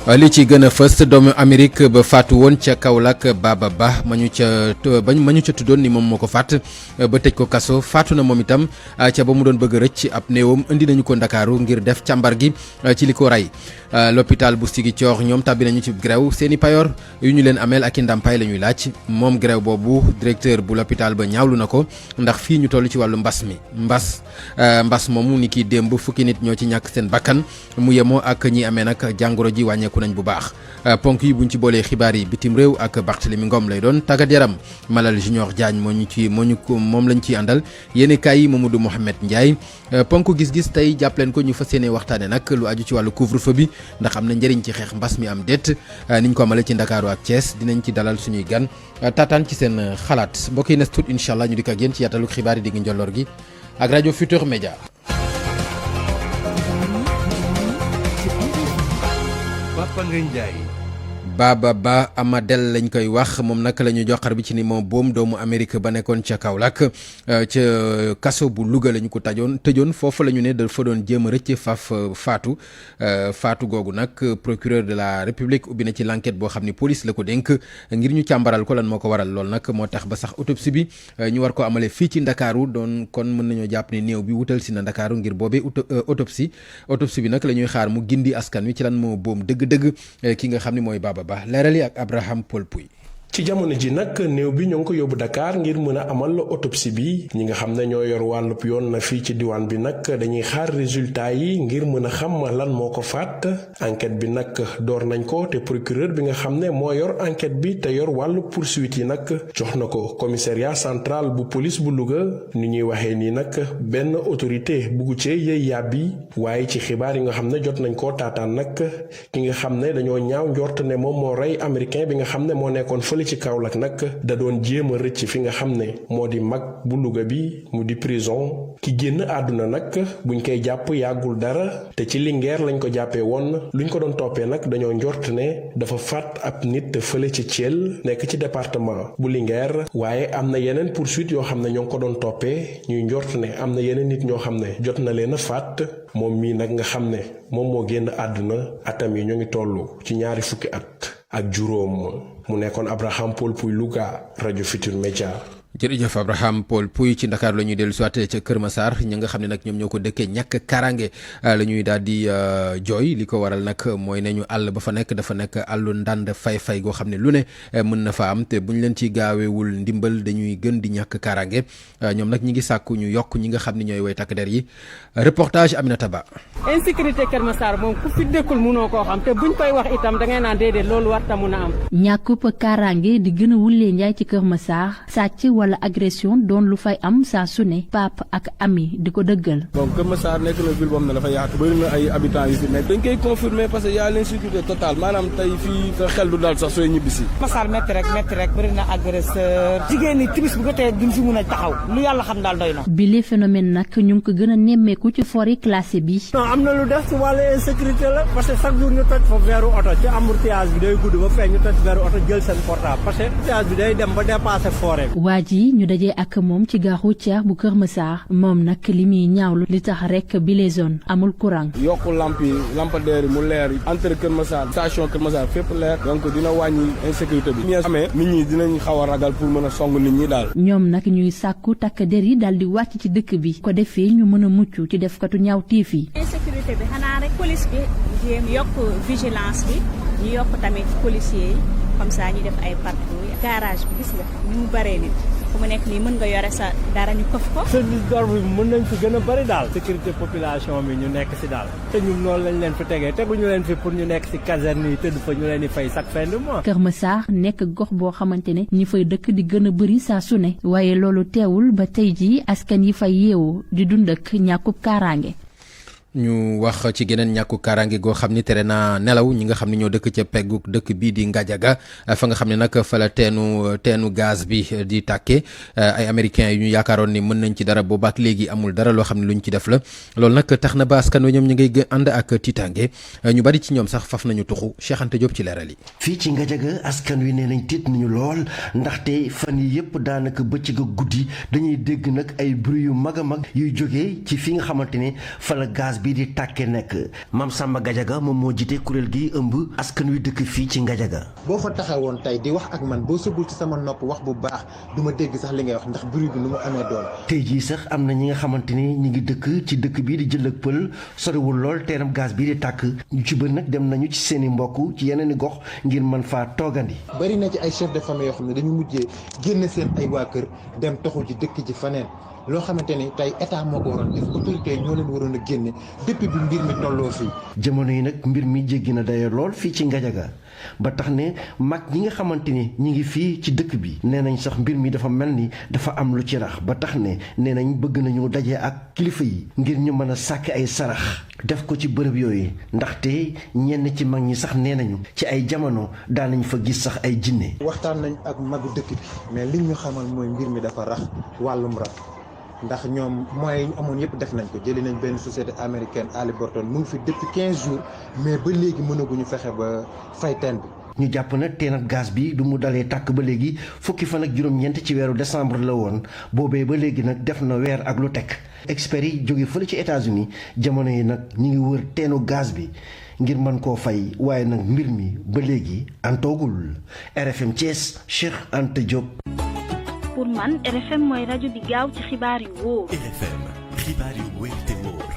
li ci gën a fës doomu Amérique ba faatu woon ca Kaolack Baba Ba ma ñu ca tuddoon ni moom moo ko faat ba tëj ko kaso faatu na moom itam ca ba mu doon bëgg rëcc ab néewam indi nañu ko Ndakaaru ngir def càmbar gi ci li ko rey l'hôpital bu Ziguinchor ñoom tàbbi nañu ci grève seeni payoor yu ñu leen ameel ak i ndàmpaay la ñuy laaj moom grève boobu directeur bu l'hôpital ba ñaawlu na ko ndax fii ñu toll ci wàllu mbas moomu ni ki démb fukki nit ñoo ci ñàkk seen bakkan mu yemoo ak ñi amee nag jàngoro ji wàññeeku nañ bu baax ponk yi buñ ci boolee xibaar yi bitim réew ak Barthélémy Ngom lay doon tàggat yaram Malal Junior Diagne moom lañ ciy àndal yéeni kaay yi Mamadou Mohamed Ndiaye ponk gis-gis tey jàppaleen ko ñu fas yéene waxtaane nag lu aju ci wàllu couvre-feu bi ndax am na njëriñ ci xeex mbas mi am déet niñ ko amale ci Ndakaaru ak Thiès dinañ ci dalal suñuy gan taataan ci seen xalaat mbokk yi nes tuut incha allah ñu di ko ak yéen ci yaatalu xibaar yi digg njolloor gi ak rajo Futur Média. Papa Ngagne Ndiaye. Baba Ba Amadel lañ koy wax moom nag la ñu joxar bi ci ni moom boom doomu Amérique ba nekkoon ca Kaolack ca kaso bu Louga la ñu ko tëjoon foofu la ñu ne dafa doon jéem a rëcc faatu googu nag procureur de la République ubbi na ci l'enquête boo xam ni police la ko dénk ngir ñu càmbaral ko lan moo ko waral lool nag moo tax ba sax autopsie bi ñu war ko amale fii ci Ndakaaru doon kon mën nañoo jàpp ni néew bi wutal si na Ndakaaru ngir boobee autopsie bi nag la ñuy xaar mu gindi askan wi ci lan moo boom dëgg-dëgg ki nga xam ni mooy Baba Ba leeral yi ak Abraham Paul Pouy. ci jamono ji nag néew bi ñoo ngi ko yóbbu Dakar ngir mën a amal autopsie bi ñi nga xam ne ñoo yor wàllub yoon na fii ci diwaan bi nag dañuy xaar résultat yi ngir mën a xam lan moo ko faat enquête bi nag door nañ ko te procureur bi nga xam ne moo yor enquête bi te yor wàllu poursuite yi nag jox na ko commissariat central bu police bu Louga ni ñuy waxee nii nag benn autorité buggu cee yëy yàbbi waaye ci xibaar yi nga xam ne jot nañ koo taataan nag ki nga xam ne dañoo ñaaw njort ne moom moo rey américain bi nga xam ne moo nekkoon ci Kaolack nag da doon jéem a rëcc fi nga xam ne moo di mag bu Louga bi mu di prison ki génn àdduna nag buñ koy jàpp yàggul dara te ci Linguère lañ ko jàppee woon luñ ko doon toppee nag dañoo njort ne dafa faat ab nit fële ci Thiel nekk ci département bu Linguère waaye am na yeneen poursuite yoo xam ne ñoo ngi ko doon toppee ñuy njort ne am na yeneen nit ñoo xam ne jot na leen a faat moom mii nag nga xam ne moom moo génn àdduna atam yi ñoo ngi toll ci 20 fukki at ak juróom mu nekkoon Abraham Paul Pouy Louga rajo Futur Média. jërëjëf Abraham Paul Pouy ci Ndakaar la ñuy dellu soit ca Kër Massar ñi nga xam ne nag ñoom ñoo ko dëkkee ñàkk karange la ñuy daal di jooy li ko waral nag mooy nañu àll ba fa nekk dafa nekk àllu ndànd fay goo xam ne lu ne mën na fa am te buñ leen ci gaawewul ndimbal dañuy gën di ñàkk karange ñoom nag ñi ngi sàkku ñu yokk ñi nga xam ne ñooy way takk der yi reportage Aminata Ba. insécurité Kër Massar moom ku fi dëkkul mënoo koo xam te buñ koy wax itam da ngay naan déedéet loolu war ta mun a am. ñàkkub karange di gën a wullee njaay ci Kër Massar sàcc wala agression doon lu fay am saa su ne Pape ak Ami di ko dëggal. bon Kër Massar nekk na ville boo xam ne dafa yaatu bëri na ay habitants yu fi nekk dañ koy confirmer parce que y a l'insécurité totale maanaam tey fii sa xel du daal sax sooy ñibbisi. Massar métti rek bëri na agresseur jigéen ñi timis bu ko tee duñ fi mun a taxaw lu yàlla xam daal doy na. bile phénomène nag ñu ngi ko gën a nemmeeku ci forêt classée bi. non am na lu def ci wàllu insécurité la parce que chaque jour ñu toj fa veeru oto ci embouteillage bi day gudd ba fee ñu toj veeru oto jël seen portable parce que embouteillage bi day dem ba dépasser forêt bi. waa ji ñu dajee ak moom ci gare routière bu Kër Massar moom nag li muy ñaawlu li tax rek bile zone amul courant. yokku lamp yi lampadaire yi mu leer entre Kër Massar station Kër Massar fépp leer donc dina wàññi insécurité bi. amee nit ñi dinañ xaw a ragal pour mën a song nit ñi daal. ñoom nag ñuy sàkku takk der yi daal di wàcc ci dëkk bi ko defee ñu mën a mucc ci defkatu ñaawteef yi. insécurité bi xanaa rek police bi jéem yokk vigilance bi ñu yokk tamit policiers yi comme ça ñu def ay patrouille garage bi gis nga ñu mu baree nit fu mu nekk nii mën nga yore sa dara ñu këf ko. service d'ordre bi mën nañ fi gën a bari daal. sécurité population bi ñu nekk ci daal. te ñun noonu lañ leen fi tegee teguñu leen fi pour ñu nekk ci caserne yi tëdd fa ñu leen di fay chaque fin de mois. Kër Massar nekk gox boo xamante ne ñi fay dëkk di gën a bëri saa su ne waaye loolu teewul ba tey jii askan yi fay yeewu di dund ak ñàkkub kaaraange. ñu wax ci geneen ñàkku kaaraange goo xam ni tere naa nelaw ñi nga xam ne ñoo dëkk ca peggu dëkk bii di Ngadiaga fa nga xam ne nag fa la teenu gaz bi di tàkke ay américains yu ñu yaakaaroon ni mën nañ ci dara boobaak léegi amul dara loo xam ne lu ñu ci def la loolu nag tax na ba askan wi ñoom ñu ngay ànd ak tiitaange ñu bari ci ñoom sax faf nañu tuxu Cheikh Anta Diop ci leeral yi. fii ci Ngadiaga askan wi nee nañ tiit nañu lool ndaxte fan yi yëpp daanaka bëccëg ak guddi dañuy dégg nag ay bruit yu mag a mag yuy jógee ci fi nga xamante ne fa la gaz bi di tàkke nekk Mame Samba Gadiaga moom moo jiite kuréel gi ëmb askan wi dëkk fii ci Ngadiaga. boo fa taxawoon tey di wax ak man boo sëggul ci sama nopp wax bu baax du ma dégg sax li ngay wax ndax bruit bi nu mu amee doole. tey jii sax am na ñi nga xamante ni ñi ngi dëkk ci dëkk bii di jël ak pël soriwul lool teenam gaz bii di tàkk ñu ci bëri nag dem nañu ci seeni mbokk ci yeneen i gox ngir mën faa toogandi. bari na ci ay chef de famille yoo xam ne dañu mujjee génn seen ay waa kër dem toxu ji dëkk ji faneen loo xamante ni tey état moo ko waroon def autorité ñoo leen waroon a génne depuis bi mbir mi tolloo fii. jamono yi nag mbir mi jéggi na dayo lool fii ci Ngadiaga ba tax ne mag ñi nga xamante ni ñi ngi fii ci dëkk bi nee nañ sax mbir mi dafa mel ni dafa am lu ci rax ba tax ne nee nañ bëgg nañu daje ak kilifa yi ngir ñu mën a sàkk ay sarax def ko ci bërëb yooyu ndaxte ñenn ci mag ñi sax nee nañu ci ay jamono daanañ fa gis sax ay jinne. waxtaan nañ ak magu dëkk bi mais liñ ñu xamal mooy mbir mi dafa rax wàllum rab ndax ñoom moyens yi ñu amoon yëpp def nañ ko jëli nañ benn société américaine Halliburton mu ngi fi depuis 15 jours mais ba léegi mënaguñu fexe ba fay teen bi. ñu jàpp nag teen ak gaz bi bi mu dalee tàkk ba léegi fukki fan ak juróom-ñeent ci weeru décembre la woon boobee ba léegi nag def na weer ak lu teg experts yi jóge fële ci États-Unis jamono yi nag ñu ngi wër teenu gaz bi ngir mën koo fay waaye nag mbir mi ba léegi antoogul. RFM Thiès Cheikh Anta Diop. pour man RFM mooy rajo bi gaaw ci xibaar yu wóor. RFM xibaar yu wóor te wóor.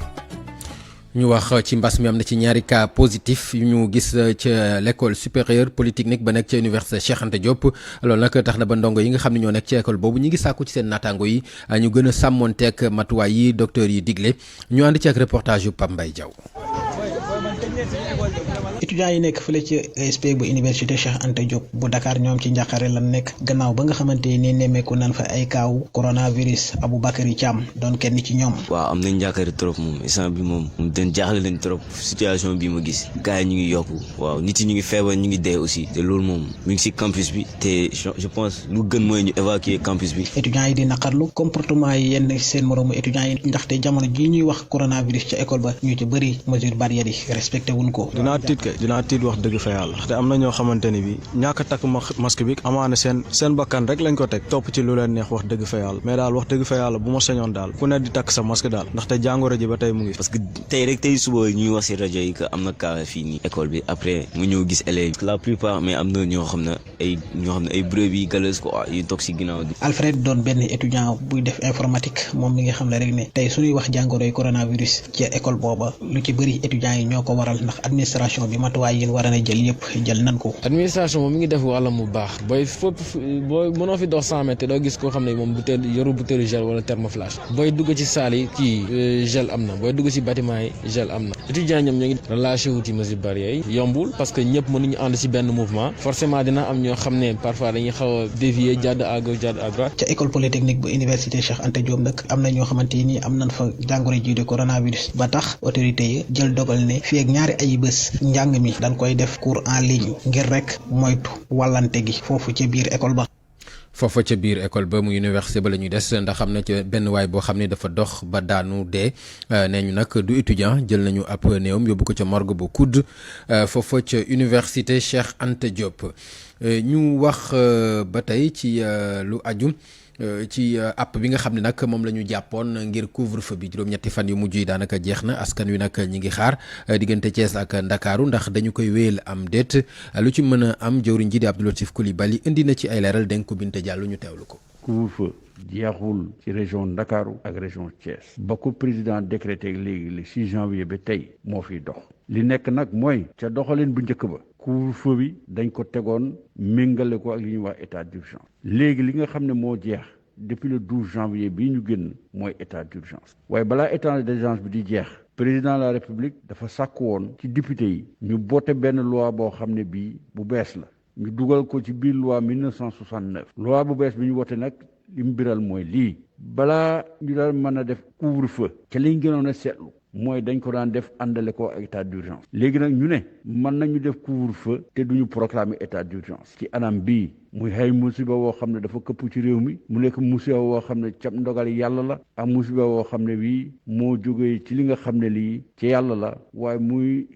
ñu wax ci mbas mi am na ci ñaari cas positif yu ñu gis ca l'école supérieure polytechnique ba nekk ca université Cheikh Anta Diop loolu nag tax na ba ndongo yi nga xam ne ñoo nekk ci école boobu ñi ngi sàkku ci seen naataango yi ñu gën a sàmmonteeg matuwaay yi docteur yi digle ñu ànd ci ak reportage yu Pape Mbaye Diaw. étudiants yi nekk fële ci ESP bu université Cheikh Anta Diop bu Dakar ñoom ci njàqare lan nekk gannaaw ba nga xamante ni nemmeeku nan fa ay kaawu coronavirus Aboubacry Thiam doon kenn ci ñoom. waaw am nañ njàqare trop moom instant bi moom den jaaxle nañ trop situation bi ma gis gars yi ñu ngi yokku waaw nit yi ñu ngi feebar ñu ngi dee aussi te loolu moom mu ngi si campus bi te je pense lu gën mooy ñu évacuer campus bi. étudiants yi di naqarlu comportement yi yenn seen moroomu étudiants yi ndaxte jamono ji ñuy wax coronavirus ca école ba ñu ci bëri mesure barrière yi respecté wuñ ko. dinaa tiit wax dëgg fa yàlla te am na ñoo xamante ni bi ñàkk a takk masque bi amaana seen bakkan rek lañ ko teg topp ci lu leen neex wax dëgg fa yàlla mais daal wax dëgg fa yàlla bu ma sañoon daal ku ne di takk sa masque daal ndaxte jàngoro ji ba tey mu ngi. parce que tey suba ñuy wax si rajo yi que am na cas fii nii école bi après nga ñëw gis élèves la plupart mais am na ñoo xam ne ay brebis galeuses quoi yu toog si ginnaaw bi. Alfred doon benn étudiant buy def informatique moom mi nga xam ne rek ne tey suñuy wax jàngoroy coronavirus ci école booba lu ci bëri étudiants yi ñoo ko waral ndax administration bi matuwaay yi war a jël yëpp jël nan ko. administration moom mi ngi def wàllam bu baax booy mënoo fi dox 100 mètres te doo gis koo xam ne moom yoru butéelu gel wala thermoflash booy dugg ci salle yi kii gel am na booy dugg ci bâtiment yi gel am na étudiants ñoom ñoo ngi relâché wuti mesures barrières yi yombul parce que ñëpp mënuñu ànd ci benn mouvement forcément dina am ñoo xam ne parfois dañuy xaw a dévier jàdd à gauche jàdd à droite. ca école polytechnique bu université Cheikh Anta Diop nag am na ñoo xamante ni am nañ fa jàngoro ji de coronavirus ba tax autorité yi jël dogal ne fii ak ñaari ay bés njàng mi dañ koy def cours en ligne ngir rek moytu wàllante gi foofu ca biir école ba. foofa ca biir école ba mu université ba la ñuy des ndax xam na ca benn waay boo xam ne dafa dox ba daanu dee nee ñu nag du étudiant jël nañu ab néewam yóbbu ko ca morgue bu kudd foofa ca université Cheikh Anta Diop ñu wax ba tey ci lu aju ci app bi nga xam ne nag moom la ñu jàppoon ngir couvre-feu bi juróom-ñetti fan yu mujj yi daanaka jeex na askan wi nag ñi ngi xaar diggante Thiès ak Ndakaaru ndax dañu koy wéyal am déet lu ci mën a am jëwriñ ji di Abdou Latif Coulibaly indi na ci ay leeral dénk ko Binta Diallo ñu teewlu ko. couvre-feu jeexul ci région Ndakaaru ak région Thiès ba ko président décrété léegi le 6 janvier ba tey moo fiy dox li nekk nag mooy ca doxalin bu njëkk ba couvre-feu bi dañ ko tegoon méngale ko ak li ñuy wax état d'urgence léegi li nga xam ne moo jeex depuis le 12 janvier bii ñu génn mooy état d'urgence waaye balaa état d'urgence bi di jeex président de la république dafa sàkk woon ci député yi ñu boote benn loi boo xam ne bii bu bees la ñu dugal ko ci biir loi 1969 loi bu bees bi ñu wote nag li mu biral mooy lii balaa ñu daan mën a def couvre-feu ca liñ gënoon a seetlu mooy dañ ko daan def àndale ko état d'urgence léegi nag ñu ne mën nañu def couvre-feu te duñu proclamer état d'urgence ci anam bii muy xëy musiba woo xam ne dafa këpp ci réew mi mu nekk musiba woo xam ne cab ndogal yàlla la ak musiba woo xam ne bii moo jógee ci li nga xam ne lii ci yàlla la waaye muy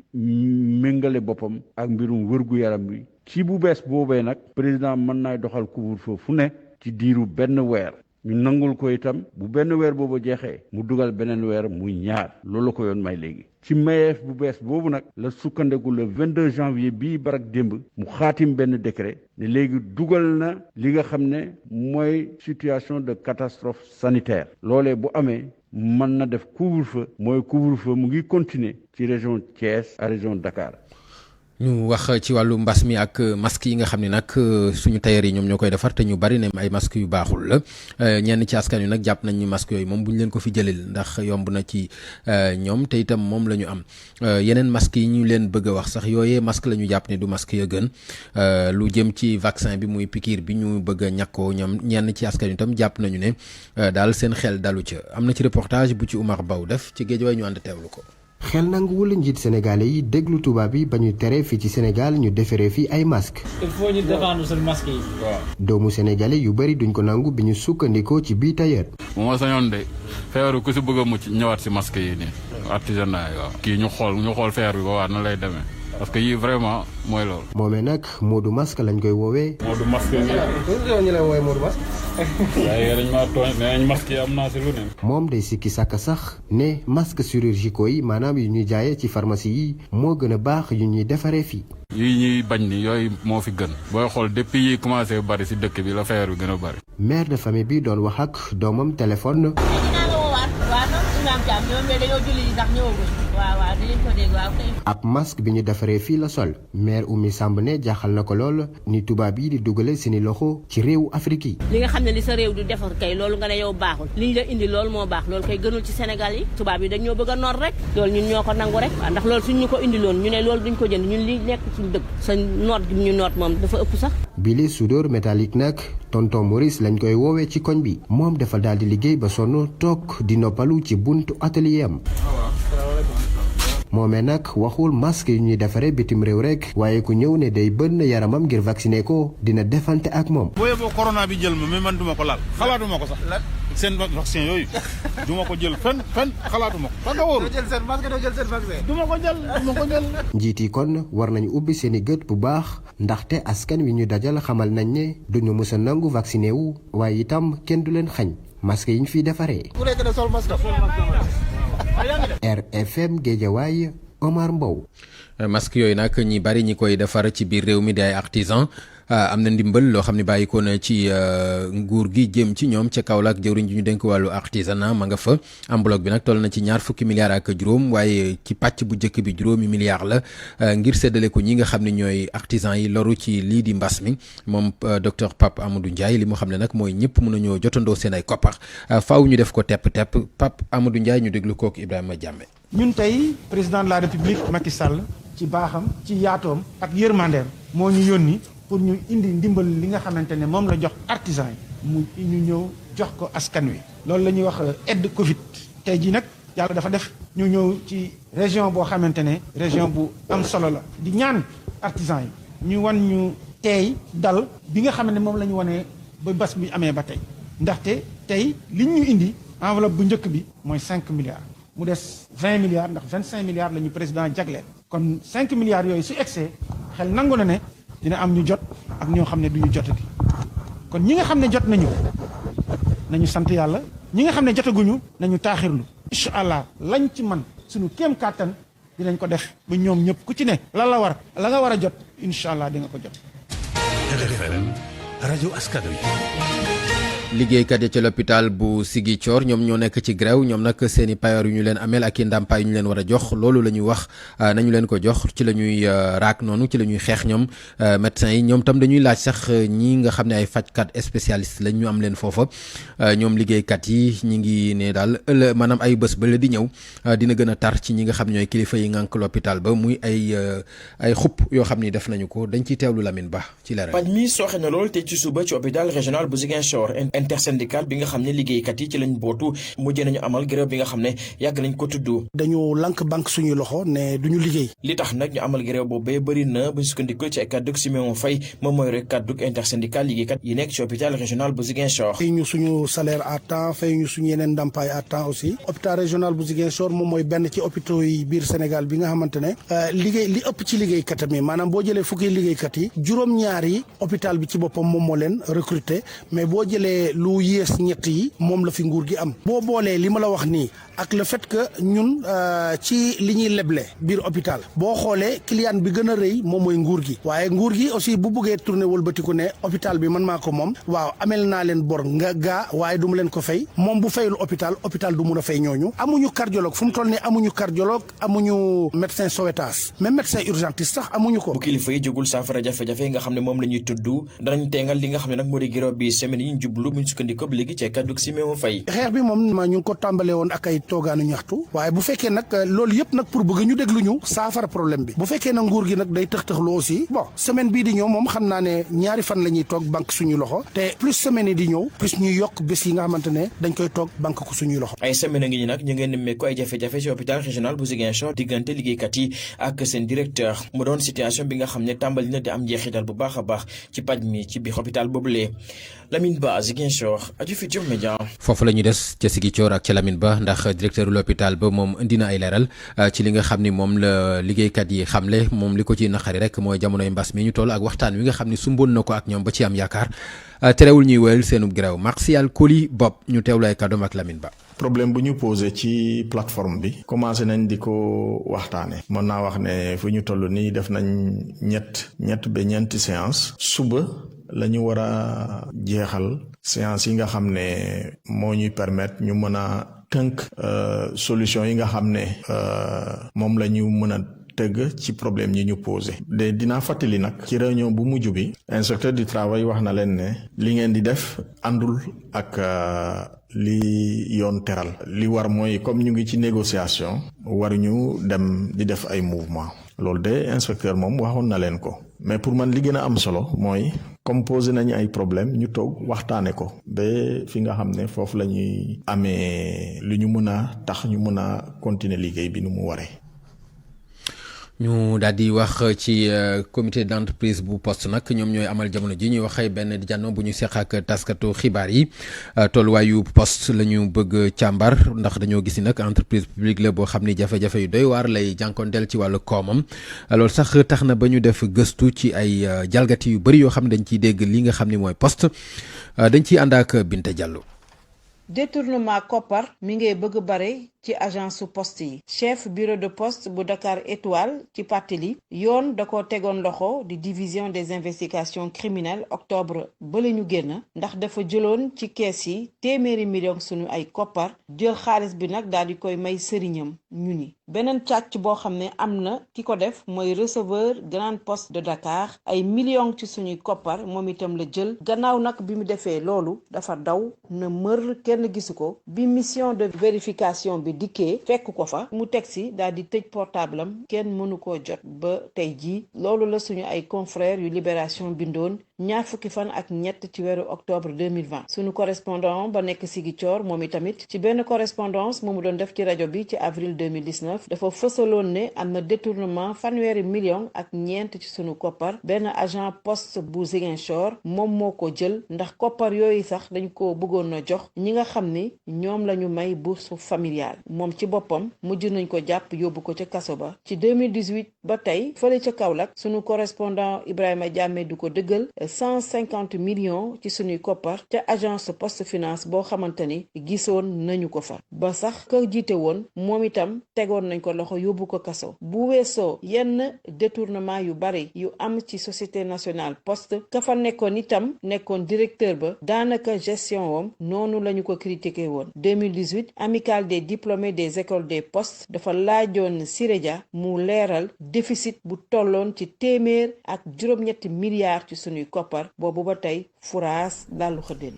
méngale boppam ak mbirum wërgu yaram bi ci bu bees boobee nag président mën naay doxal couvre-feu fu ne ci diiru benn weer ñu nangul ko itam bu benn weer boobu jeexee mu dugal beneen weer muy ñaar loolu ko yoon may léegi ci mayeef bu bees boobu nag la sukkandiku le 22 janvier bii barak démb mu xaatim benn décret ne léegi dugal na li nga xam ne mooy situation de catastrophe sanitaire loolee bu amee mën na def couvre-feu mooy couvre-feu mu ngi continuer ci région Thiès à région Dakar. ñu wax ci wàllu mbas mi ak masque yi nga xam ne nag suñu tailleur yi ñoom ñoo koy defar te ñu bari ne ay masque yu baaxul la ñenn ci askan wi nag jàpp nañ ni masque yooyu moom bu ñu leen ko fi jëlil ndax yomb na ci ñoom te itam moom la ñu am yeneen masque yi ñu leen bëgg a wax sax yooyee masque la ñu jàpp ne du masque ya gën lu jëm ci vaccin bi muy piqûre bi ñu bëgg a ñàkkoo ñoom ñenn ci askan wi itam jàpp nañu ne daal seen xel dalu ca am na ci reportage bu ci Oumar Baw def ci Guédiawaye ñu ànd teewlu ko. xel nanguwul njiit sénégalais yi déglu tubaab yi ba ñu tere fii ci Sénégal ñu defaree fi ay masque il faut ñu défendre suñu masque yi. waaw. doomu sénégalais yu bari duñ ko nangu bi ñu sukkandikoo ci bii tailleur. bu ma sañoon de feebaru ku si bëgg a mucc ñëwaat si masque yi nii artisanat yi waaw. kii ñu xool feer bi ba waa na lay demee parce que yii vraiment mooy loolu. moomee nag Modou Masque lañ koy woowee. Modou Masque yi. ñu lay woowee Modou Masque. waaye dañ maa tooñ nee nañ masque yi am naa si lu ne. moom day sikki sàkk sax ne masque chirurgicaux yi maanaam yu ñuy jaayee ci pharmacie yi moo gën a baax yu ñuy defaree fii. yii ñuy bañ ni yooyu moo fi gën. booy xool depuis yi commencé bari si dëkk bi la feer bi gën a bari. mère de famille bi doon wax ak doomam téléphone. ab masque bi ñu defaree fii la sol mère Oumy Samb ne jaaxal na ko lool ni tubaab yi di dugale seeni loxo ci réewu Afrique yi. li nga xam ne li sa réew du defar kay loolu nga ne yow baaxul li ñu la indi loolu moo baax loolu kay gënul ci Sénégal yi tubaab yi dañ ñoo bëgg a noot rek loolu ñun ñoo ko nangu rek waaw ndax loolu suñ ñu ko indi loon ñu ne loolu duñ ko jënd ñun li nekk suñu dëkk sa noot gi ñu noot moom dafa ëpp sax. bile soudeur métallique nag tonton Maurice lañ koy woowee ci koñ bi moom dafa daal di liggéey ba sonn toog di noppalu ci buntu atelier am. moomee nag waxul masque yu ñuy defaree bitim réew rek waaye ku ñëw ne day bënn yaramam ngir vacciner ko dina defante ak moom. booyee boo corona bi jël ma mais man duma ko laal xalaatuma ko sax seen vaccin yooyu duma ko jël fenn xalaatuma ko parce que wóorul. doo jël seen masque doo jël seen vaccin. duma ko jël. njiit yi kon war nañu ubbi seen i gët bu baax ndaxte askan wi ñu dajal xamal nañ ne duñu mës a nangu vacciné wu waaye itam kenn du leen xañ masque yi ñu fiy defaree. ku nekk na sol masque. RFM Guédiawaye Omar Mbow. masque yooyu nag ñi bari ñi koy defar ci biir réew mi di ay artisan am na ndimbal loo xam ne bàyyi ko na ci nguur gi jëm ci ñoom ca Kaolack jëwriñ ji ñu dénk wàllu artisanat ma nga fa enveloppe bi nag toll na ci 20 milliards ak juróom waaye ci pàcc bu njëkk bi juróomi milliards la ngir séddale ko ñi nga xam ne ñooy artisan yi loru ci lii di mbas mi moom docteur Pape Amadou Ndiaye li mu xam ne nag mooy ñëpp mën nañoo jotandoo seen ay koppar faaw ñu def ko tepp Pape Amadou Ndiaye ñu déglu kooku Ibrahima Diamé. ñun tey président de la république Macky Sall ci baaxam ci yaatoom ak yërmandeem moo ñu yónni pour ñu indi ndimbal li nga xamante ne moom la jox artisan yi mu ñu ñëw jox ko askan wi loolu la ñuy wax aide Covid tey jii nag yàlla dafa def ñu ñëw ci région boo xamante ne région bu am solo la di ñaan artisan yi ñu wan ñu teey dal bi nga xam ne moom la ñu wanee ba bas bi amee ba tey ndaxte tey liñ ñu indi enveloppe bu njëkk bi mooy 5 milliards mu des 20 milliards ndax 25 milliards la ñu président jagleel kon 5 milliards yooyu su egsee xel nangu na ne dina am ñu jot ak ñoo xam ne du ñu jotati kon ñi nga xam ne jot nañu sant yàlla ñi nga xam ne jotaguñu nañu taaxirlu incha allah lañ ci man suñu kéem kàttan dinañ ko def ba ñoom ñëpp ku ci ne la nga war a jot incha allah di nga ko jot. RFM rajo askan wi. liggéeykat ya ca l'hôpital bu Ziguinchor ñoom ñoo nekk ci grève ñoom nag seen i payoor yu ñu leen ameel ak i ndàmpaay yu ñu leen war a jox loolu la ñuy wax nañu leen ko jox ci la ñuy raak noonu ci la ñuy xeex ñoom médecins yi ñoom tam dañuy laaj sax ñi nga xam ne ay fajkat spécialiste lañ ñu am leen foofa ñoom liggéeykat yi ñi ngi ne daal maanaam ay bés ba la di ñëw dina gën a tar ci ñi nga xam ñooy kilifa yi ngànk l'hôpital ba muy ay xupp yoo xam ni def nañu ko dañ ciy teewlu Lamine Ba ci leeral. paj mi sooxe na lool te ci suba ci hôpital régional bu Ziguinchor intersyndical bi nga xam ne liggéeykat yi ci lañ bootu mujjee nañu amal grève bi nga xam ne yàgg nañ ko tudd. dañu lank banque suñuy loxo ne duñu liggéey. li tax nag ñu amal grève boobee bëri na bu ñu sukkandikoo ci ay kàddug Siméon Faye moom mooy rek kàddug intersyndical liggéeykat yi nekk ci hôpital régional bu Ziguinchor. fay ñu suñu salaire à temps fay ñu suñu yeneen ndàmpaay à temps aussi. hôpital régional bu Ziguinchor moom mooy benn ci hôpitaux yi biir Sénégal bi nga xamante ne liggéey li ëpp ci liggéeykat mi maanaam boo jëlee fukki liggéeykat yi juróom-ñaar yi hôpital bi ci boppam moom moo leen recruter mais boo jëlee boolee lu yées ñett yi moom la fi nguur gi am boo boolee li ma la wax nii ak le fait que ñun ci li ñuy leble biir hôpital boo xoolee client bi gën a rëy moom mooy nguur gi waaye nguur gi aussi bu bëggee tourner wëlbatiku ne hôpital bi man maa ko moom waaw amel naa leen bor nga gaa waaye du ma leen ko fay moom bu fayul hôpital du mun a fay ñooñu amuñu cardiologue fu mu toll nii amuñu cardiologue amuñu médecin sauvetage même médecin urgentiste sax amuñu ko. bu kilifa yi jógul saafara jafe-jafe nga xam ne moom la ñuy tudd danañ teengal li nga xam ne nag moo di grève bi semaine yi ñu jublu bu ñu sukkandikoo ba léegi ci kàddu Siméon Faye. xeex bi moom ñu ngi ko tàmbalee woon ak ay toogaanu ñaxtu waaye bu fekkee nag loolu yëpp nag pour bëgg ñu déglu ñu saafara problème bi bu fekkee nag nguur gi nag day tëx-tëxlu aussi bon semaine bii di ñëw moom xam naa ne ñaari fan la ñuy toog banque suñuy loxo te plus semaine yi di ñëw plus ñuy yokk bés yi nga xamante ne dañ koy toog banque ko suñuy loxo. ay semaine ngi ñi nag ñu ngeen nemmeeku ay jafe-jafe ci hôpital régional bu Ziguinchor diggante liggéeykat yi ak seen directeur mu doon situation bi nga xam ne tàmbali na di am njeexital bu baax a baax ci paj mi ci biir hôpital boobulee Lamine Ba Ziguinchor aju Futurs Médias. foofu la ñu des ca Ziguinchor ak ca Lamine Ba ndax directeur l'hôpital ba moom indi na ay leeral ci li nga xam ni moom la liggéeykat yi xamle moom li ko ci naqari rek mooy jamonoy mbas mi ñu toll ak waxtaan wi nga xam ni sumboon na ko ak ñoom ba ci am yaakaar terewul ñuy wéyal seenub grève Martial Koli Bob ñu teewlu ay kàddoom ak Lamine Ba. problème bu ñu posé ci plateforme bi commencé nañ di ko waxtaane mën naa wax ne fu ñu toll nii def nañ ñett ba ñeenti séance suba la ñu war a jeexal séance yi nga xam ne moo ñuy permettre ñu mën a tënk solution yi nga xam ne moom la ñu mën a tëgg ci problème yi ñu posé de dinaa fàttali nag ci réunion bu mujj bi inspecteur du travail wax na leen ne li ngeen di def àndul ak li yoon teral li war mooy comme ñu ngi ci négociation waruñu dem di def ay mouvement loolu de inspecteur moom waxoon na leen ko mais pour man li gën a am solo mooy comme posé nañu ay problème ñu toog waxtaane ko ba fi nga xam ne foofu la ñuy amee lu ñu mën a tax ñu mën a continuer liggéey bi nu mu waree. ñu daal di wax ci comité d'entreprise bu poste nag ñoom ñooy amal jamono ji ñuy wax benn di jànno bu ñu seq ak taskatu xibaar yi tolluwaayu poste la ñu bëgg càmbar ndax dañoo gis ni nag entreprise publique la boo xam ni jafe-jafe yu doy waar lay jànkoonteel ci wàllu koomam loolu sax tax na ba ñu def gëstu ci ay jalgati yu bëri yoo xam ne dañ ciy dégg li nga xam ni mooy poste dañ ciy ànd ak Binta Diallo. détournement koppar mi ngay bëgg bare ci agence su poste yi chef bureau de poste bu Dakar Étoile ci pàttali yoon da ko tegoon loxo di division des investigations criminelles octobre ba la ñu génn ndax dafa jëloon ci kees yi téeméeri million sunu ay koppar jël xaalis bi nag daal di koy may sëriñam ñu ni beneen càcc boo xam ne am na ki ko def mooy receveur grande poste de Dakar ay millions ci suñuy koppar moom itam la jël gannaaw nag bi mu defee loolu dafa daw na mër kenn gisu ko bi mission de vérification bi dikkee fekk ko fa mu teg si daal di tëj portable am kenn mënu koo jot ba tey jii loolu la suñu ay confrères yu Libération bindoon ñaar fukki fan ak ñett ci weeru octobre 2020 suñu correspondant ba nekk Ziguinchor moom itamit ci benn correspondance moomu doon def ci rajo bi ci avril 2019 dafa fësaloon ne am na détournement fanweeri million ak ñeent ci suñu koppar benn agent poste bu Ziguinchor moom moo ko jël ndax koppar yooyu sax dañ ko bëggoon na jox ñi nga xam ni ñoom la ñu may bourse familiale moom ci boppam mujj nañ ko jàpp yóbbu ko ca kaso ba ci 2018 ba tey fële ca Kaolack sunu correspondant Ibrahima Diamé du ko dëggal 150 millions ci sunuy koppar ca agence poste finance boo xamante ni gisoon nañu ko fa ba sax ka jiite woon moom itam tegoon nañ ko loxo yóbbu ko kaso bu weesoo yenn détournement yu bari yu am ci société nationale poste ka fa nekkoon itam nekkoon directeur ba daanaka gestion wam noonu lañu ko critiqué woon 2018 amicale des diplômés des écoles des postes dafa laajoon Sirédia mu leeral déficit bu tolloon ci téeméer ak juróom-ñetti milliards ci sunuy koppar boobu ba tey furaas dalu xëddeen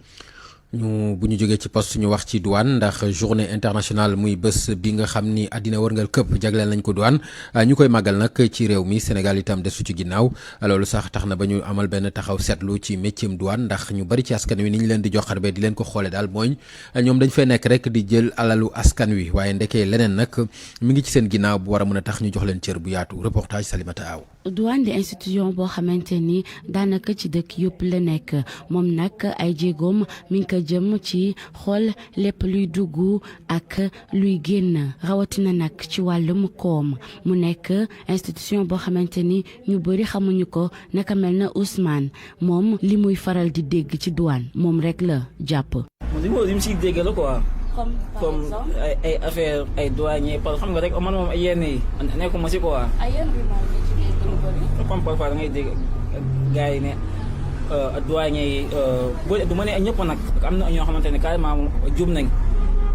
bu ñu jógee ci poste ñu wax ci douane ndax journée internationale muy bés bi nga xam ni àddina wërngal këpp jagleel nañ ko douane ñu koy màggal nag ci réew mi Sénégal itam desu ci ginnaaw loolu sax tax na ba ñu amal benn taxaw seetlu ci métier douane ndax ñu bari ci askan wi ni ñu leen di jox xarbe di leen ko xoole daal mooy ñoom dañ fay nekk rek di jël alalu askan wi waaye ndekee leneen nag mi ngi ci seen ginnaaw bu war a mën a tax ñu jox leen cër bu yaatu reportage Salimata Aw. douane di institution boo xamante ni daanaka ci dëkk yëpp la nekk moom nag ay jéegoom mi ngi ko jëm ci xool lépp luy dugg ak luy génn rawatina nag ci wàllum koom mu nekk institution boo xamante ni ñu bëri xamuñu ko naka mel na Ousmane moom li muy faral di dégg ci douane moom rek la jàpp. li mu siy dégg la quoi. comme ay affaire ay douanier parce que xam nga rek man moom ay yenn yi nekkuma si quoi. comme parfois da ngay dégg gars yi ne douanier yi du ma ne ñëpp nag am na ñoo xamante ne carrément moom jum nañ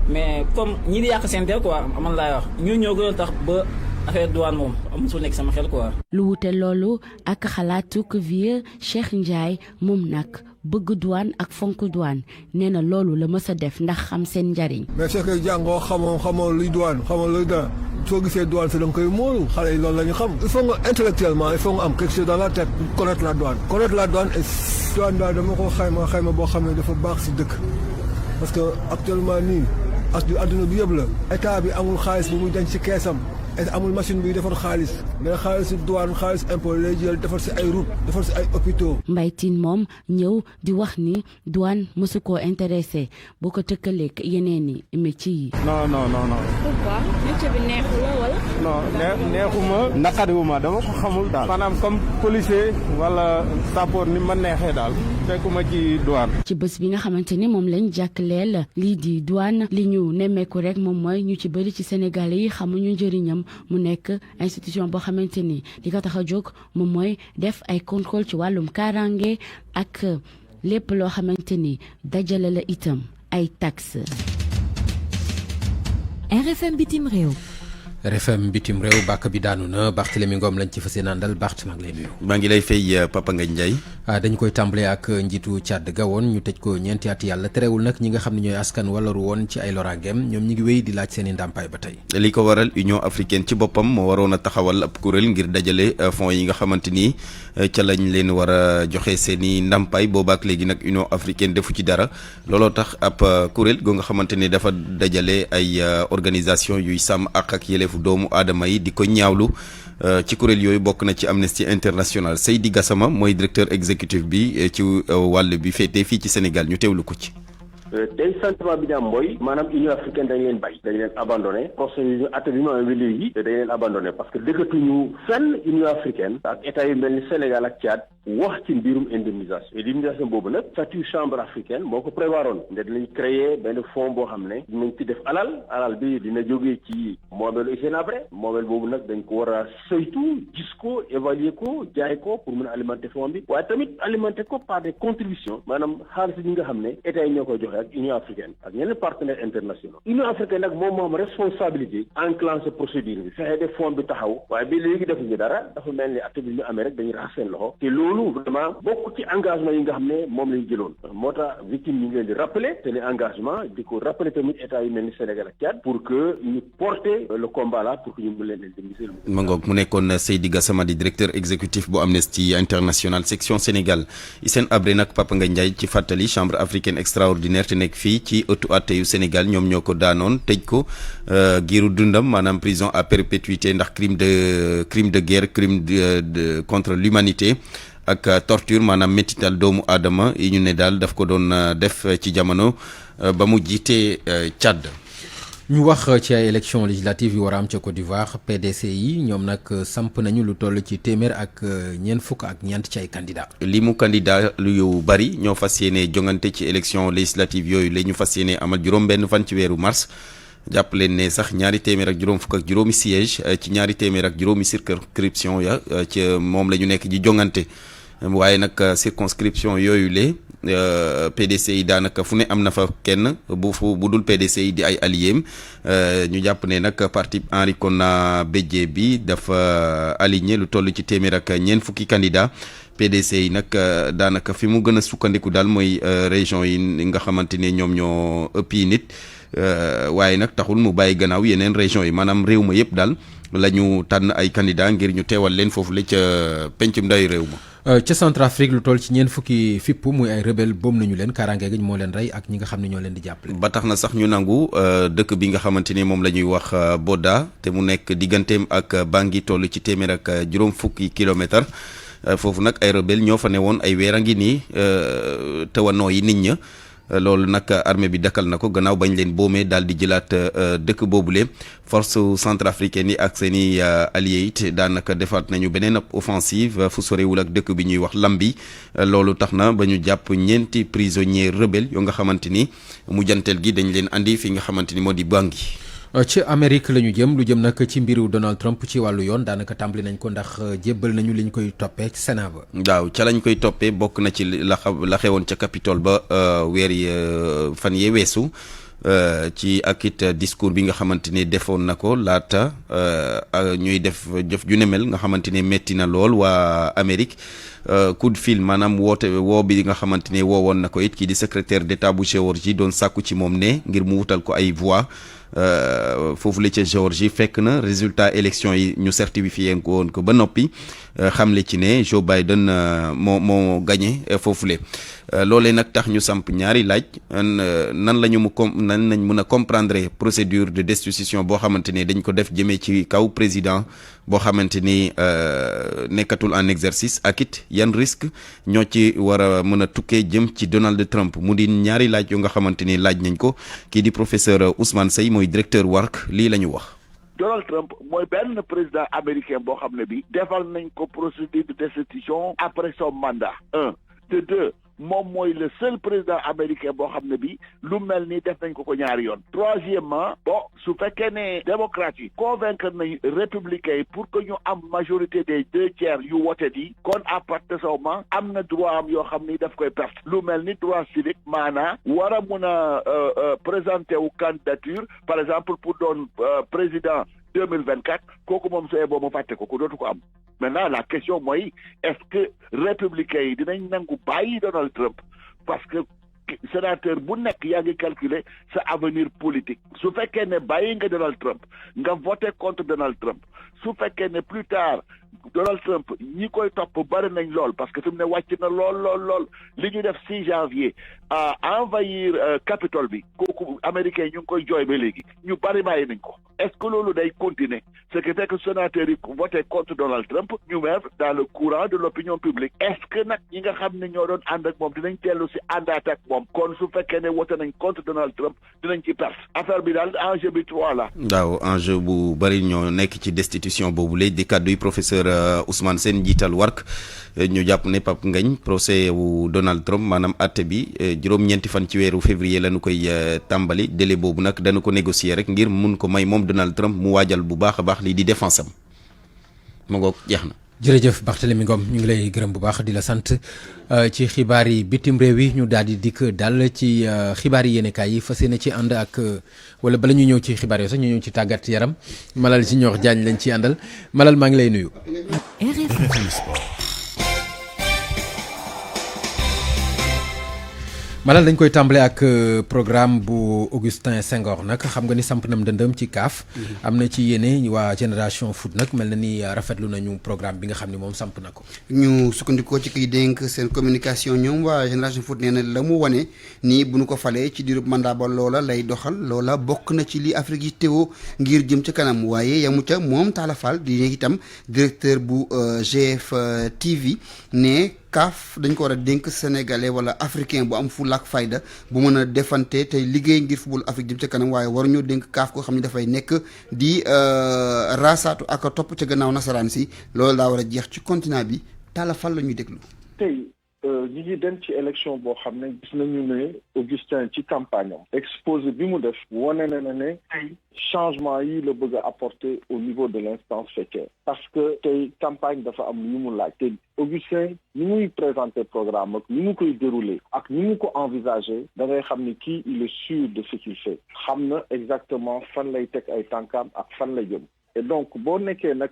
mais comme ñi di yàq seen der quoi man laay wax ñun ñoo gën a tax ba affaire douane moom musul nekk sama xel quoi. lu wute loolu ak xalaatu ko vieux Cheikh Ndiaye moom nag bëgg douane ak fonk douane nee na loolu la mës a def ndax xam seen njariñ. mais c'est que jàngoo xamoo luy douane xamoo luy dara soo gisee douane si da nga koy móolu xale yi loolu la ñu xam. il faut nga intellectuellement il faut nga am quelque chose dans la tête pour connaître la douane. connaître la douane et douane daal dama ko xayma boo xam ne dafa baax si dëkk parce que actuellement nii adduna bi yëpp la état bi amul xaalis bu muy denc si keesam. amul machine bi defar xaalis mais xaalis douane xaalis impôt lay jël defar si ay route defar si ay hôpitaux. Mbaye Tine moom ñëw di wax ni douane mësu koo intéressé boo ko tëkkaleeg yeneen i métiers yi. non. pourquoi métier bi neexu la wala. non neexuma naqariwuma dama ko xamul daal. maanaam comme policier wala sapeur ni ma neexee daal fekkuma ci douane. ci bés bi nga xamante ni moom lañ jàkkleel lii di douane li ñu nemmeeku rek moom mooy ñu ci bëri ci Sénégal yi xamuñu njëriñam. mu nekk institution boo xamante ni li ko tax a jóg moom mooy def ay contrôle ci wàllum kaaraange ak lépp loo xamante ni dajale la itam ay taxes. RFM bitim réew. RFM bitim réew bàkk bi daanu na Barthélémy Ngom lañ ci fas yéene àndal Bart maa ngi lay nuyu. maa ngi lay fay Papa Ngagne Ndiaye. dañu koy tàmbalee ak njiitu Tchad gawoon ñu tëj ko ñeenti at yàlla terewul nag ñi nga xam ne ñooy askan walaru woon ci ay loraangeem ñoom ñi ngi wéy di laaj seen i ndàmpaay ba tey. li ko waral Union africaine ci boppam moo waroon a taxawal ab kuréel ngir dajale fonds yi nga xamante ni ca lañ leen war a joxe seen i ndàmpaay boobaak léegi nag Union africaine defu ci dara looloo tax ab kuréel goo nga xamante ni dafa dajale ay organisation yuy sàmm ak yelleefu doomu aadama yi di ko ñaawlu ci kuréel yooyu bokk na ci Amnesty International Seydi Gassama mooy directeur exécutif bi ci wàll bi féetee fii ci Sénégal ñu teewlu ko ci. tey sentiment bi ñu am mooy maanaam Union africaine dañ leen bàyyi dañ leen abandonné procès yu ñu atte bi ñu amee léegi dañ leen abandonné parce que dëkkatuñu fenn Union africaine ak état yu mel ni Sénégal ak Tchad wax ci mbirum indemnisation boobu nag statut chambre africaine moo ko prévoiroon ne dinañ créer benn fonds boo xam ne dinañ ci def alal bi dina jógee ci moomeelu Hissène-Habré moomeel boobu nag dañ ko war a saytu gis ko évaluer ko jaay ko pour mën a alimenter fonds bi waaye tamit alimenter ko par des contributions maanaam xaalis yi nga xam ne état yi ñoo koy joxe ak Union africaine ak ñeneen partenaires internationaux Union africaine nag moom moo am responsabilité enclencher procédure bi fexe def fonds bi taxaw waaye bi léegi defuñu dara dafa mel ni acte bi ñu amee rek dañuy raxas seen loxo te loolu vraiment bokk ci engagement yi nga xam ne moom lañu jëloon moo tax victime ñu ngi leen di rappeler te les engagement di ko rappeler tamit état yu mel ni Sénégal ak Tchad pour que ñu porter le combat là pour que ñu mën leen indemniser. ma ngoog mu nekkoon Seydi Gassama di directeur exécutif bu Amnesty International section Sénégal Hissène-Habré nag Papa Ngagne Ndiaye ci fàttali chambre africaine extraordinaire te nekk fii ci ëttu àtte yu Sénégal ñoom ñoo ko daanoon tëj ko giiru dundam maanaam prison à perpétuité ndax crime de guerre crime de contre l'humanité ak torture maanaam métital doomu aadama yi ñu ne daal daf ko doon def ci jamono ba mu jiitee Tchad. ñu wax ci ay élections législatives yu war a am ca Côte d'Ivoire PDC yi ñoom nag samp nañu lu toll ci téeméer ak ñeent fukk ak ñeent ci ay candidats. li mu candidat yu bari ñoo fas yéene jongante ci élections législatives yooyu la ñu fas yéene amal juróom-benn fan ci weeru mars jàpp leen ne sax ñaari téeméer ak juróom fukk ak juróomi siège ci ñaari téeméer ak juróomi circonscription ya ci moom la ñu nekk ji jongante waaye nag circonscription yooyu le PDC yi daanaka fu ne am na fa kenn bu dul PDC yi di ay alliés ñu jàpp ne nag parti Henri Konan Bédié bi dafa aligné lu toll ci téeméer ak ñeent fukki candidat PDC yi nag daanaka fi mu gën a sukkandiku daal mooy région yi nga xamante ne ñoom ñoo ëpp yi nit waaye nag taxul mu bàyyi gannaaw yeneen région yi maanaam réew ma yëpp daal la ñu tànn ay candidat ngir ñu teewal leen foofu la ca pencum ndawi réew ma. ca Centrafrique lu toll ci ñeent fukki fipp muy ay rebelle boom nañu leen kaaraange gi moo leen rey ak ñi nga xam ne ñoo leen di jàppale. ba tax na sax ñu nangu dëkk bi nga xamante ni moom la ñuy wax Boda te mu nekk digganteem ak Bangui toll ci téeméer ak juróom fukki kilomètre foofu nag ay rebelle ñoo fa ne woon ay weer a ngi nii tawanoo yi nit ña loolu nag armée bi dakkal na ko gannaaw bañ leen boomee daal di jëlaat dëkk boobule force centrafricaine yi ak seen i alliés it daanaka defaat nañu beneen offensive fu sorewul ak dëkk bi ñuy wax Lambi loolu tax na ba ñu jàpp ñeenti prisonniers rebelles yoo nga xamante ni mujjanteel gi dañ leen andi fi nga xamante ni moo di Bangui. ci Amérique la ñu jëm lu jëm nag ci mbiru Donald Trump ci wàllu yoon daanaka tàmbali nañ ko ndax jébbal nañu li ñu koy toppee ci Sénat ba. waaw ca lañ koy toppee bokk na ci la xewoon ca Capitole ba weer yi fan yee weesu ci ak it discours bi nga xamante ne defoon na ko laata ñuy def jëf ju ne mel nga xamante ne metti na lool waa Amérique. coup de fil maanaam woo bi nga xamante ne woowoon na ko it kii di secrétaire d'État bu Géorgie doon sàkku ci moom ne ngir mu wutal ko ay voix foofu la ca Géorgie fekk na résultat élection yi ñu certifié woon ko ba noppi xamle ci ne Joe Biden moo gagné foofule loolee nag tax ñu samp ñaari laaj nan nañ mën a comprendre procédure de destitution boo xamante ne dañ ko def jëmee ci kaw président boo xamante ni nekkatul en exercice ak it yan risque ñoo ci war a mën a tukkee jëm ci Donald Trump mu di ñaari laaj yu nga xamante ni laaj nañ ko kii di professeur Ousmane Seye mooy directeur WARC lii la ñu wax. Donald Trump mooy benn président américain boo xam ne bi defal nañ ko procédure de destitution après son mandat de deux moom mooy le seul président américain boo xam ne bi lu mel ni def nañ ko ñaari yoon. Troisièmement bon su fekkee ne démocrates yi convaincre nañ républicains yi pour que ñu am majorité des 2/3 yu wote di kon à partir de ce moment am na droit am yoo xam ni daf koy perte lu mel ni droit civique maanaam war a mun a présenter wu candidature par exemple pour doon président 2024 kooku moom sooy boo mu fàtte ko ku dootu ko am. Maintenant la question mooy est-ce que républicains yi dinañ nangu bàyyi Donald Trump parce que sénateur bu nekk yaa ngi calculer sa avenir politique su fekkee ne bàyyi nga Donald Trump nga voté contre Donald Trump su fekkee ne plus tard Donald Trump ñi koy topp bari nañ lool parce que fi mu ne wàcc na lool li ñu def 6 janvier à envahir Capitole bi kooku américains yi ñu ngi koy jooy ba léegi ñu bari bàyyi nañ ko est-ce que loolu day continuer ce qui fait que sénateurs yi voté contre Donald Trump ñu mettre dans le courant de l'opinion publique est-ce que nag ñi nga xam ne ñoo doon ànd ak moom dinañ tellu si àndaat ak moom kon su fekkee ne wote nañ contre Donald Trump dinañ ci perte affaire bi daal enjeu bi 3 la. waaw enjeu bu bari ñoo nekk ci destitution boobu léegi di kàddu yi professeur Ousmane Sène njiital WARC ñu jàpp ne Pape Ngagne procès wu Donald Trump maanaam àtte bi juróom-ñeenti fan ci weeru février lañu koy tàmbali délai boobu nag dana ko négocier rek ngir mun ko may moom Donald Trump mu waajal bu baax a baax lii di défense am ma ngoog jeex na. jërëjëf Barthélémy Ngom ñu ngi lay gërëm bu baax di la sant ci xibaar yi bitim réew yi ñu daal di dikk dal ci xibaar yi yéenekaay yi fas yéene ci ànd ak wala bala ñu ñëw ci xibaar yooyu sax ñu ñëw ci tàggat yaram Malal Junior Diagne lañ ci àndal Malal maa ngi lay nuyu. Malal dañ koy tàmbale ak programme bu Augustin Senghor nag xam nga ni samp nam ndëndëm ci CAF. am na ci yéene waa génération foot nag mel na ni rafetlu nañu programme bi nga xam ni moom samp na ko. ñu sukkandikoo ci kiy dénk seen communication ñoom waa génération foot nee na la mu wane nii bu ñu ko falee ci diirub mandat ba loola lay doxal loola bokk na ci li Afrique yi teewoo ngir jëm ca kanam waaye yamu ca moom Talla Fall di nekk itam directeur bu GF TV ne. CAF dañ ko war a dénk sénégalais wala africain bu am fulla ak fayda bu mën a defante tey liggéey ngir football Afrique jëm ca kanam waaye waruñoo dénk CAF koo xam ne dafay nekk di raasaatu ak topp ca gannaaw nasaraan si loolu daa war a jeex ci continent bi Talla Fall la ñuy déglu. tey ñi ngi dem ci élection boo xam ne gis nañu ne Augustin ci campagne am exposé bi mu def wane na ne tey changement yi la bëgg a apporter au niveau de l'instance faîtière parce que tey campagne dafa am lu mu laaj te Augustin ni muy présenter programme ak ni mu koy dérouler ak ni mu ko envisager da ngay xam ni kii il est sûr de ce qu'il fait xam na exactement fan lay teg ay tànkam ak fan lay jëm et donc boo nekkee nag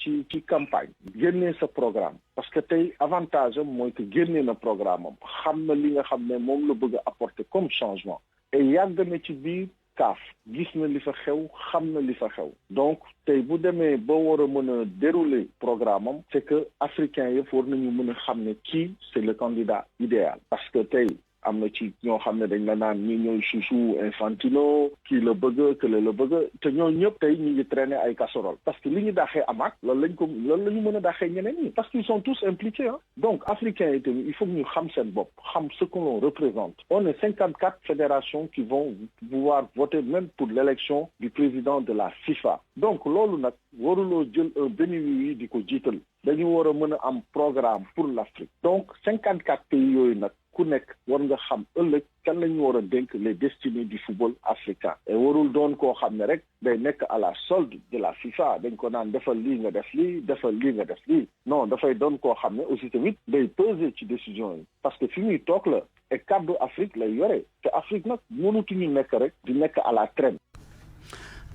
ci campagne génnee sa programme parce que tey avantage am mooy que génnee na programme am xam na li nga xam ne moom la bëgg a apporter comme changement et yàgg na ci biir CAF gis na li fa xew xam na li fa xew donc tey bu demee ba war a mën a dérouler programme am c'est que africain yëpp war nañu mën a xam ne kii c'est le candidat idéal parce que tey am na ci ñoo xam ne dañ la naan ñi ñooy chouchou Infantino kii la bëgg kële la bëgg te ñoo ñëpp tey ñu ngi traîner ay casserole parce que li ñu daaxee amaat loolu la ñu mën a daaxee ñeneen ñi parce qu'ils sont tous impliqués donc africains yi tamit il faut que ñu xam seen bopp xam ce que l'on représente. On est 54 fédérations qui vont pouvoir voter même pour l'élection du président de la FIFA donc loolu nag waruloo jël un bénéfice di ko jiital dañu war a mën a am programme pour l'Afrique donc 54 pays yooyu nag ku nekk war nga xam ëllëg kan lañu war a dénk les destinées du football africain et warul doon koo xam ne rek day nekk à la solde de la FIFA dañ ko naan defal lii nga def lii defal lii nga def lii non dafay doon koo xam ne aussi tamit day peser ci décision yi parce que fi muy toog la et kaddu Afrique lay yore te Afrique nag mënutuñu nekk rek di nekk à la traîne.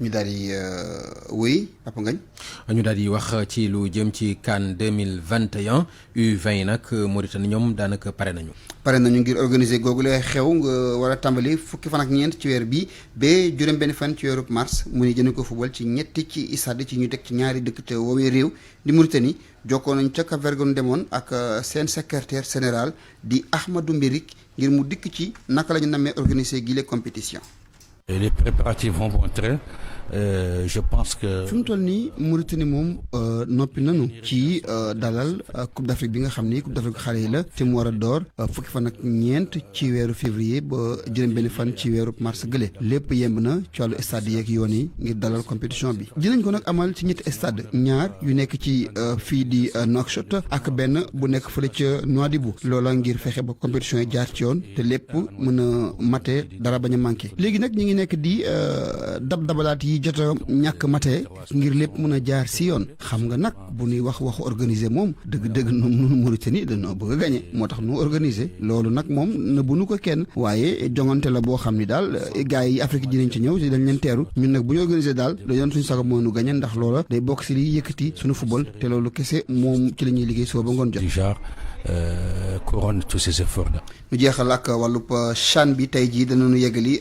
ñu daal di wéy Papa Ngagne. ñu daal di wax ci lu jëm ci CAN 2021 U20 nag Mauritanie ñoom daanaka pare nañu. pare nañu ngir organiser googu lay xew nga war a tàmbali fukki fan ak ñeent ci weer bi ba juróom-benn fan ci weeru mars mu ni jëne ko football ci ñetti ci stade ci ñu teg ci ñaari dëkk te woowee réew di Mauritanie jokkoo nañ ca Cap-Vert demoon ak seen secrétaire général di Ahmadou Mbérik ngir mu dikk ci naka la ñu namee organiser gi les compétitions. Et les préparatifs vont bon train. Je pense que. fi mu toll nii Mauritanie moom noppi nañu ci dalal Coupe d'Afrique bi nga xam ni Coupe d'Afrique xale yi la te mu war a door fukki fan ak ñeent ci weeru février ba juróom-benn fan ci weeru mars gële lépp yemb na ci wàllu stade yeeg yoon yi ngir dalal compétition bi. dinañ ko nag amal ci ñetti stade ñaar yu nekk ci fii di Nouakchott ak benn bu nekk fële ca Nouadhibou loola ngir fexe ba compétition yi jaar ci yoon te lépp mën a mate dara bañ a manqué léegi nag ñi ngi nekk di dabalaat yi jot a ñàkk mate ngir lépp mën a jaar si yoon xam nga nag bu ñuy waxu organiser moom dëgg-dëgg nunu Mauritanie dañoo bëgg a gañe moo tax nu organiser loolu nag moom na bu nu ko kenn waaye jongante la boo xam ni daal gars yi Afrique dinañ ci ñëw dañ leen teeru ñun nag bu ñu organiser daal dañoon suñu sago moo nu gañe ndax loola day bokk si liy yëkkati suñu football te loolu kese moom ci la ñuy liggéey soo ba ngoon jot couronne tous ces efforts là. ñu jeexal ak wàllub CHAN bi tey jii danañu yeggali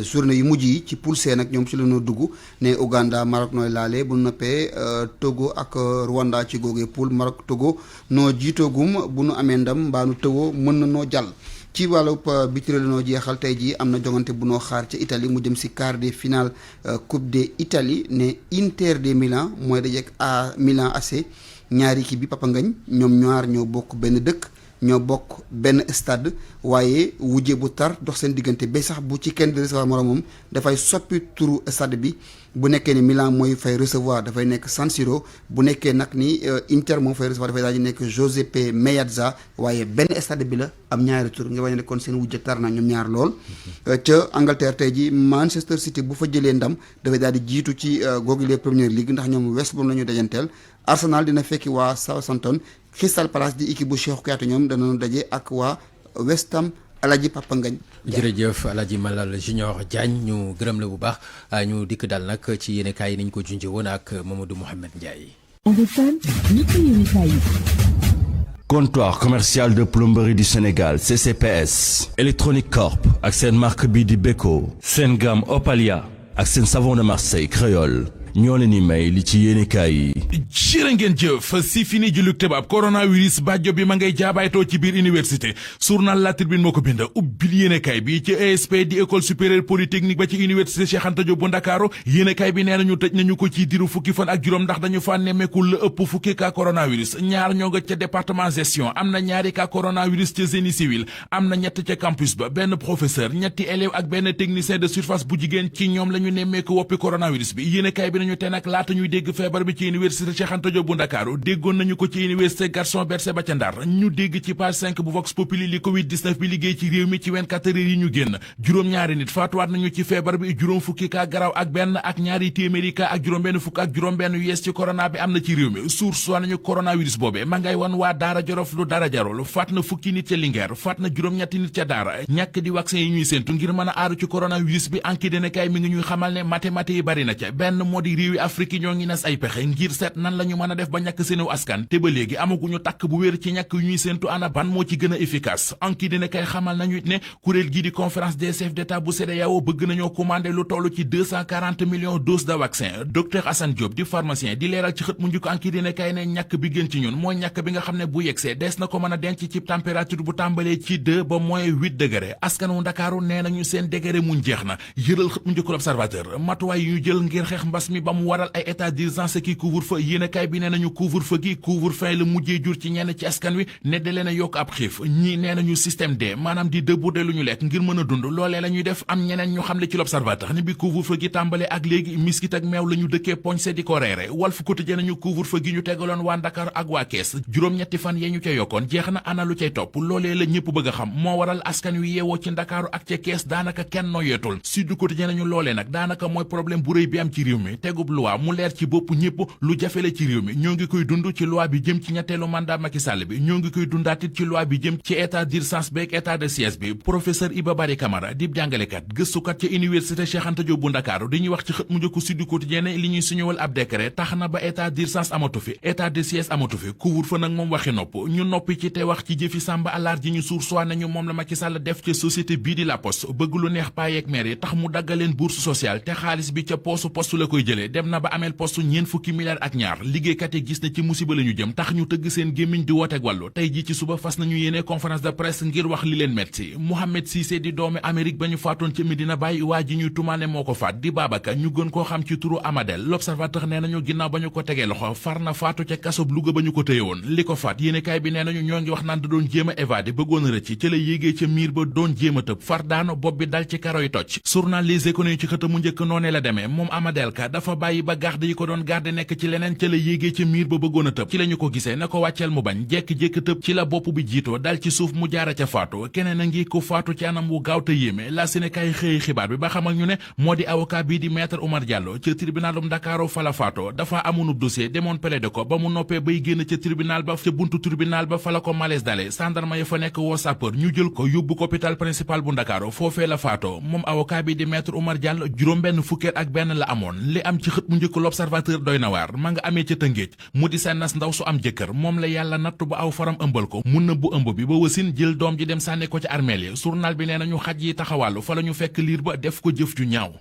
journée yu mujj yi ci poule C nag ñoom ci la ñu dugg ne Ouganda Maroc nooy laale bu noppee Togo ak Rwanda ci googee poule Maroc Togo noo jiitoogum bu nu amee ndam mbaa nu tëwoo mën na noo jàll. ci wàllub biti réew noo jeexal tey jii am na jongante bu noo xaar ca Italie mu jëm si quart de finale Coupe d'Italie ne Inter de Milan mooy dajeek à Milan AC. ñaari équipe bi Papa Ngagne ñoom ñaar ñoo bokk benn dëkk ñoo bokk benn stade waaye wujje bu tar dox seen diggante ba sax bu ci kenn di recevoir moromam dafay soppi turu stade bi bu nekkee ne Milan mooy fay recevoir dafay nekk San Siro bu nekkee nag ni Inter moo fay recevoir dafay daal di nekk Giuseppe Meazza waaye benn stade bi la am ñaari tur nga bañ ne kon seen wujje tar na ñoom ñaar lool. ca Angleterre tey ji Manchester City bu fa jëlee ndam dafay daal di jiitu ci googu les Premier League ndax ñoom West Brom la ñu dajanteel. Arsenal dina fekki waa Southampton Crystal Palace di équipe bu Cheikhou Kouyaté ñoom danañu daje ak waa West Ham Alaji Papa Ngagne. jërëjëf Alaji Malal Junior Diagne ñu gërëm la bu baax ñu dikk daal nag ci yéenekaay yi ni ñu ko junjee woon ak Mamadou Mouhamed Ndiaye. Comptoir commercial de plomberie du Sénégal CCPS Electronic Corp ak seen marque bi di Beko seen gamme Opalia ak seen savon de Marseille créole ñoo leen di may li ci yéenekaay yi. jërë ngeen jëf si fini julug tubaab coronavirus bàjjo bi ma ngay jaabaytoo ci biir université journal La Tribune moo ko bind ubbil yéenekaay bi ci ESP di école supérieure polytechnique ba ci université Cheikh Anta Diop bu Ndakaaru yéenekaay bi nee nañu tëj nañu ko ci diiru fukki fan ak juróom ndax dañu fa nemmeekul la ëpp fukki cas coronavirus ñaar ñoo nga ca département gestion am na ñaari cas coronavirus ca génie civil am na ñett ca campus ba benn professeur ñetti élève ak benn technicien de surface bu jigéen ci ñoom la ñu nemmeeku woppi coronavirus bi yéenekaay bi nañu te nag laata ñuy dégg feebar bi ci université Cheikh Anta Diop bu Ndakaaru déggoon nañu ko ci université Gaston Berger ba ca Ndar ñu dégg ci page 5 bu Vox Populi li Covid 19 bi liggéey ci réew mi ci 24 heures yi ñu génn juróom-ñaari nit faatuwaat nañu ci feebar bi juróom fukki cas garaaw ak benn ak ñaari téeméeri cas ak juróom-benn fukk ak juróom-benn yu yees ci corona bi am na ci réew mi source wa nañu coronavirus boobee ma ngay wan waa Daara Jolof lu dara jarul faat na fukki nit ca Linguère faat na juróom-ñetti nit ca Daara ñàkk di vaccin yi ñuy séentu ngir mën a aaru ci coronavirus bi enquête dina kay mi ngi ñuy xamal ne mathématiques yi bari na ca benn moo di yi réewi Afrique yi ñoo ngi nas ay pexe ngir seet nan la ñu mën a def ba ñàkk seenu askan te ba léegi amaguñu takk bu wér ci ñàkk yu ñuy séentu ana ban moo ci gën a efficace anki dina kay xamal nañu it ne kuréel gii di conférence des chefs d'état bu CEDEAO bëgg nañoo commandé lu toll ci 240 millions doses de vaccin docteur Assane Diop di pharmacien di leeral ci xët mu njëkk anki dina kay ne ñàkk bi gën ci ñun mooy ñàkk bi nga xam ne bu yegsee des na ko mën a denc ci température bu tàmbalee ci 2 ba moins 8 degré askan wu Ndakaaru nee nañu seen degré muñ jeex na yëral xët mu njëkk l'Observateur matuwaay yu ñu jël ngir xeex mbas mi ba mu waral ay état d'urgence ki couvre-feu yéenekaay bi nee nañu couvre-feu gi couvre-fin la mujjee jur ci ñenn ci askan wi ne da leen a yokk ab xiif ñii nee nañu système D maanaam di déborde lu ñu lekk ngir mën a dund loolee la ñuy def am ñeneen ñu xam le ci l'Observateur ni bi couvre-feu gi tàmbale ak léegi miskit ak meew la ñu dëkkee poñse di ko reere Walf Quotidien nañu couvre-feu gi ñu tegaloon waa Dakar ak waa Kees juróom-ñetti fan yee ñu ca yokkoon jeex na ana lu cay topp loolee la ñëpp bëgg a xam moo waral askan wi yeewoo ci Ndakaaru ak ca Kees daanaka kenn noyeetul Sud Quotidien nañu loolee nag daanaka mooy problème bu rëy bi am ci réew mi tegub loi mu leer ci bopp ñëpp lu jafe la ci réew mi ñoo ngi koy dund ci loi bi jëm ci ñetteelu mandat Macky Sall bi ñoo ngi koy dundaatit ci loi bi jëm ci état d'urgence beeg état de siège bi professeur Iba Bari Camara di jàngalekat gëstukat ca université Cheikh Anta Diop bu Ndakaaru dañuy wax ci xët mu njëkk Sud Quotidien li ñuy suñuwal ab décret tax na ba état d'urgence amatu fi état de siège amatu fi couvre-feu nag moom waxi nopp ñu noppi ci te wax ci jëfi Samba Alaar ji ñu suur soi nañu moom la Macky Sall def ca société bii di La Poste bëgg lu neex payeeg maire yi tax mu daggaleen bourse sociale te xaalis bi ca poosu poste la koy jëlee dem na ba ameel poste ñeen fukki milliards ak ñaar liggéeykat yi gis na ci musiba la ñu jëm tax ñu tëgg seen gémmiñ di wooteeg wàllu tey ji ci suba fas nañu yéene conférence de presse ngir wax li leen metti Mohamed Cissé di doomi Amérique ba ñu faatoon ca Medina Baye waa ji ñuy tumaane moo ko faat di Babacar ñu gën koo xam ci turu Amadel L'Observateur nee nañu ginnaaw ba ñu ko tegee loxo far na faatu ca kasob Louga ba ñu ko tëye woon li ko faat yéenekaay bi nee nañu ñoo ngi wax naan da doon jéem a évadé bëggoon a rëcc ca la yéegee ca miir ba doon jéem a tëb far daanu bopp bi dal ci karo yi toj journal Les Échos ci xët mu njëkk noonee la demee moom Amadel Ka dafa bàyyi ba garde yi ko doon garde nekk ci leneen ca la yéegee ca miir ba bëggoon a tëb ci la ñu ko gisee na ko wàcceel mu bañ jékki-jékki tëb ci la bopp bi jiitoo dal ci suuf mu jaara ca faatu keneen a ngi ko faatu ci anam wu gaaw te yéeme la Sénégal xëy xibaar bi ba xamal ñu ne moo di avocat bii di maître Oumar Diallo ca tribunalum Dakar fa la faatoo dafa amoonub dossier demoon plaidé ko ba mu noppee bay génn ca tribunal ba ca buntu tribunal ba fa la ko malaise dale gendarme ya fa nekk woo sapeur ñu jël ko yóbbu ko hôpital principal bu Ndakaaru foofee la faatoo moom avocat bi di maître Oumar Diallo juróom-benn fukkeet ak benn la amoon li am ci xët mu njëkk L'Observateur doy na waar ma nga amee ca Tëngéej mu di sennas ndaw su am jëkkër moom la yàlla nattu ba aw faram ëmbal ko mun na bu ëmb bi ba wasin jël doom ji dem sànni ko ci armeel yi journal bi nee nañu xaj yi taxawàllu fa la ñu fekk liir ba def ko jëf ju ñaaw.